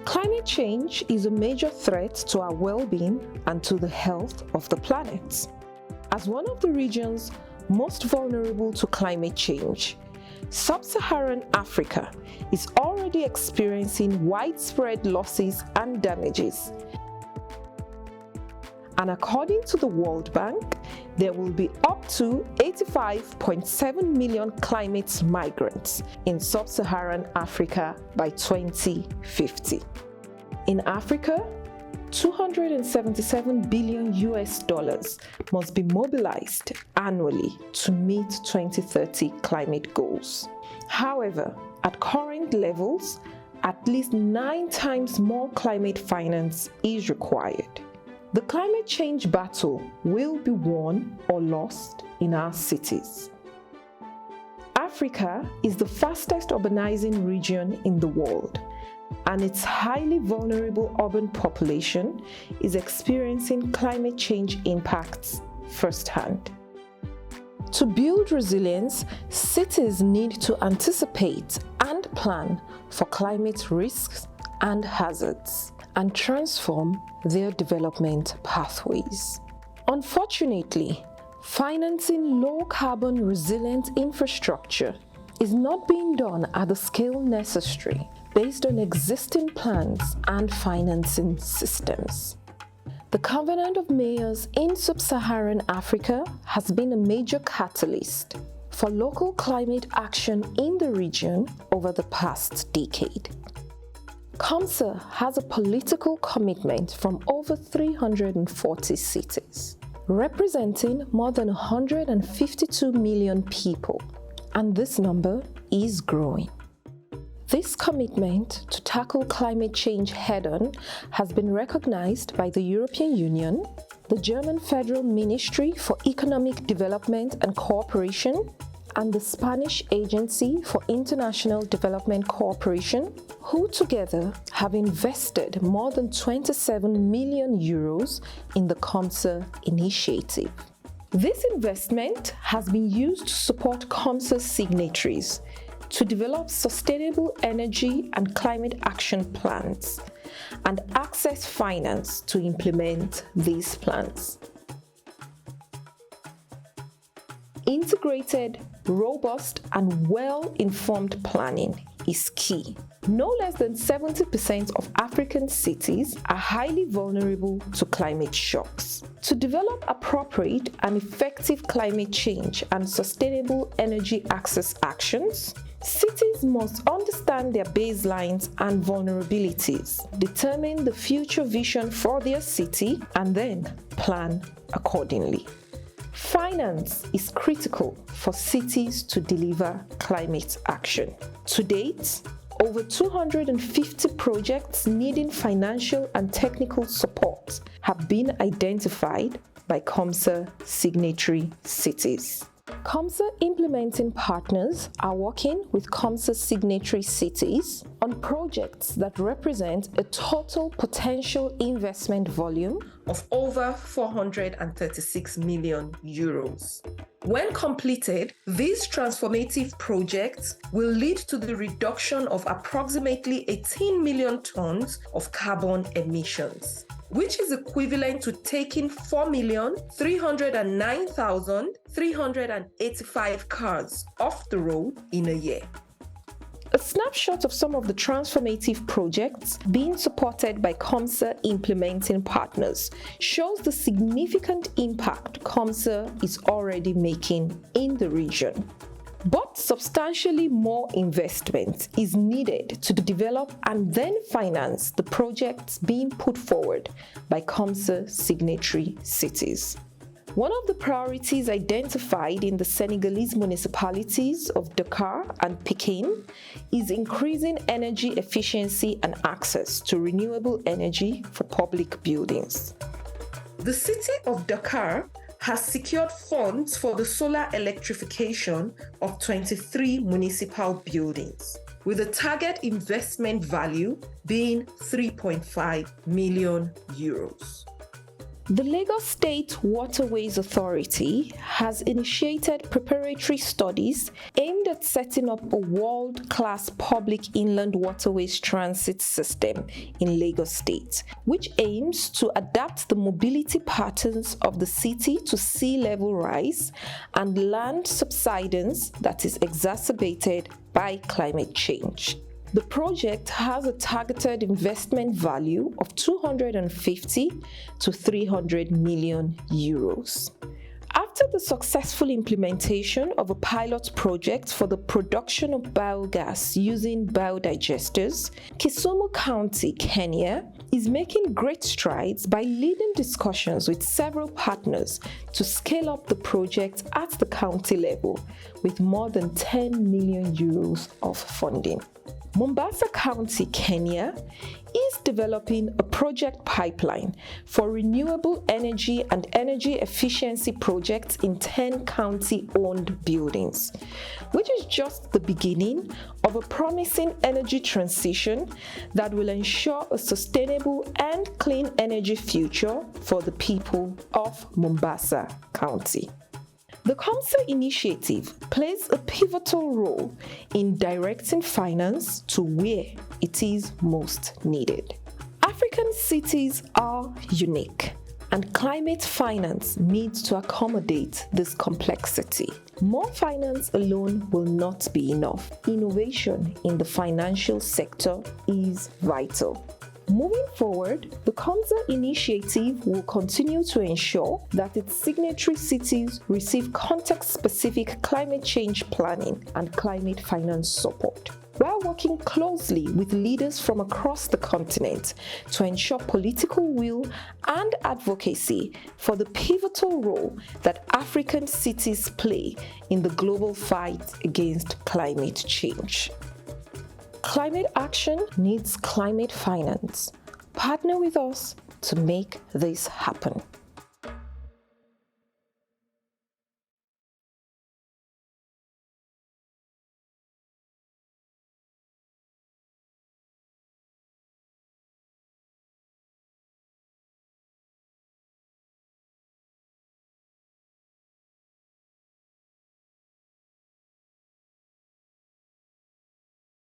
Climate change is a major threat to our well-being and to the health of the planet. As one of the regions most vulnerable to climate change, Sub-Saharan Africa is already experiencing widespread losses and damages. And according to the World Bank, there will be up to 85.7 million climate migrants in Sub-Saharan Africa by 2050. In Africa, $277 billion must be mobilized annually to meet 2030 climate goals. However, at current levels, at least 9 times more climate finance is required. The climate change battle will be won or lost in our cities. Africa is the fastest urbanizing region in the world, and its highly vulnerable urban population is experiencing climate change impacts firsthand. To build resilience, cities need to anticipate and plan for climate risks and hazards, and transform their development pathways. Unfortunately, financing low-carbon resilient infrastructure is not being done at the scale necessary based on existing plans and financing systems. The Covenant of Mayors in Sub-Saharan Africa has been a major catalyst for local climate action in the region over the past decade. CoM has a political commitment from over 340 cities, representing more than 152 million people, and this number is growing. This commitment to tackle climate change head-on has been recognized by the European Union, the German Federal Ministry for Economic Development and Cooperation, and the Spanish Agency for International Development Cooperation, who together have invested more than 27 million euros in the CoM initiative. This investment has been used to support CoM signatories to develop sustainable energy and climate action plans and access finance to implement these plans. Integrated, robust, and well-informed planning is key. No less than 70% of African cities are highly vulnerable to climate shocks. To develop appropriate and effective climate change and sustainable energy access actions, cities must understand their baselines and vulnerabilities, determine the future vision for their city, and then plan accordingly. Finance is critical for cities to deliver climate action. To date, over 250 projects needing financial and technical support have been identified by CoM signatory cities. CoM implementing partners are working with CoM signatory cities on projects that represent a total potential investment volume of over 436 million euros. When completed, these transformative projects will lead to the reduction of approximately 18 million tons of carbon emissions, which is equivalent to taking 4,309,385 cars off the road in a year. A snapshot of some of the transformative projects being supported by CoM implementing partners shows the significant impact CoM is already making in the region. But substantially more investment is needed to develop and then finance the projects being put forward by CoM signatory cities. One of the priorities identified in the Senegalese municipalities of Dakar and Pekin is increasing energy efficiency and access to renewable energy for public buildings. The city of Dakar has secured funds for the solar electrification of 23 municipal buildings, with a target investment value being 3.5 million euros. The Lagos State Waterways Authority has initiated preparatory studies aimed at setting up a world-class public inland waterways transit system in Lagos State, which aims to adapt the mobility patterns of the city to sea level rise and land subsidence that is exacerbated by climate change. The project has a targeted investment value of 250 to 300 million euros. After the successful implementation of a pilot project for the production of biogas using biodigesters, Kisumu County, Kenya, is making great strides by leading discussions with several partners to scale up the project at the county level with more than 10 million euros of funding. Mombasa County, Kenya, is developing a project pipeline for renewable energy and energy efficiency projects in 10 county-owned buildings, which is just the beginning of a promising energy transition that will ensure a sustainable and clean energy future for the people of Mombasa County. The CoM SSA initiative plays a pivotal role in directing finance to where it is most needed. African cities are unique, and climate finance needs to accommodate this complexity. More finance alone will not be enough. Innovation in the financial sector is vital. Moving forward, the CoM SSA initiative will continue to ensure that its signatory cities receive context-specific climate change planning and climate finance support, while working closely with leaders from across the continent to ensure political will and advocacy for the pivotal role that African cities play in the global fight against climate change. Climate action needs climate finance. Partner with us to make this happen.